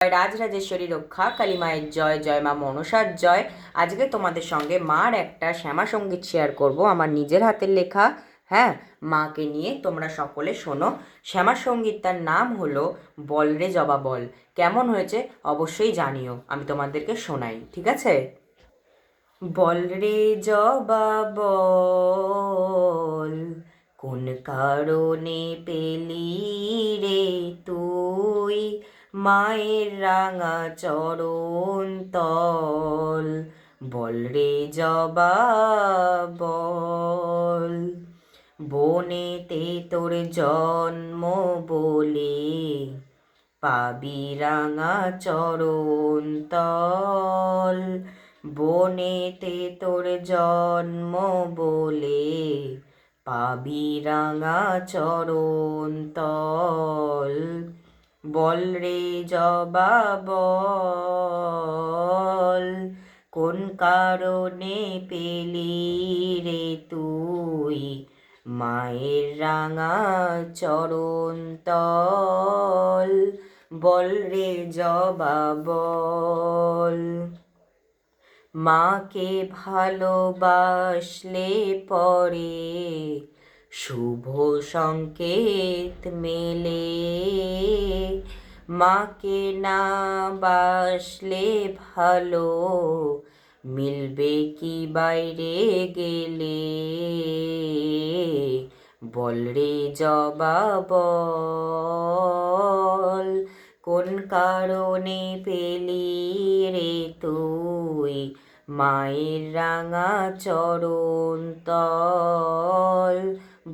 জয় রাজরাজেশ্বরী রক্ষা কালী মায়ের জয়, জয় মা মনসার জয়। আজকে তোমাদের সঙ্গে মার একটা শ্যামা সঙ্গীত শেয়ার করব, আমার নিজের হাতের লেখা। হ্যাঁ, মাকে নিয়ে তোমরা সকলে শোনো। শ্যামা সঙ্গীতটার নাম হলো বল রে জবা বল। কেমন হয়েছে অবশ্যই জানিও, আমি তোমাদেরকে শোনাই, ঠিক আছে? বল রে জবা বল, কোন কারণে পেলি রে তুই মায়ের রাঙা চরণ তল। বল রে জবা বল, বনেতে তোর জন্ম বলে পাবি রাঙা চরণ তল। বনেতে তোর জন্ম বলে পাবি রাঙা চরণ তল। বল রে জবা বল, কোন কারণে পেলি রে তুই মায়ের রাঙা চরণ তল। বল রে জবা বল, মাকে ভালোবাসলে পরে শুভ সংকেত মেলে। মাকে না বাসলে ভালো মিলবে কি বাইরে গেলে। বল রে জবা বল, কোন কারণে পেলি রে তুই মায়ের রাঙা চরণ তল।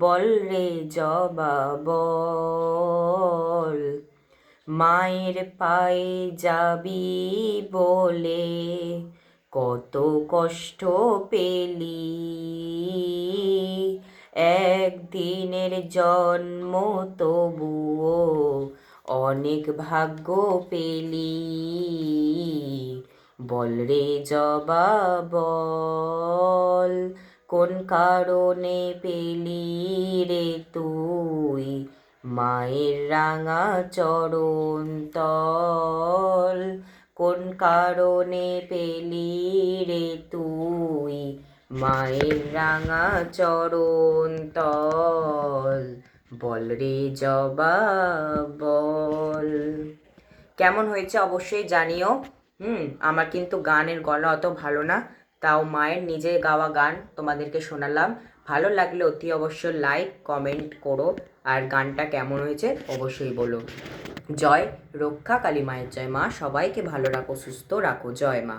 বল রে জবা বল, মায়ের পায়ে যাবি বলে কত কষ্ট পেলি। একদিনের জন্ম তবুও অনেক ভাগ্য পেলি। বল রে জবা বল, কোন কারণে পেলি রে তুই মায়ের রাঙা চরণ তল। কোন কারণে পেলি রে তুই মায়ের রাঙা চরণ তল। বল রে জবা বল। কেমন হয়েছে অবশ্যই জানিও। আমার কিন্তু গানের গলা অত ভালো না, তাও মায়ের নিজে গাওয়া গান তোমাদেরকে শোনালাম। ভালো লাগলে অতি অবশ্য লাইক কমেন্ট করো, আর গানটা কেমন হয়েছে অবশ্যই বলো। জয় রক্ষা কালী মায়ের জয়। মা সবাইকে ভালো রাখো, সুস্থ রাখো। জয় মা।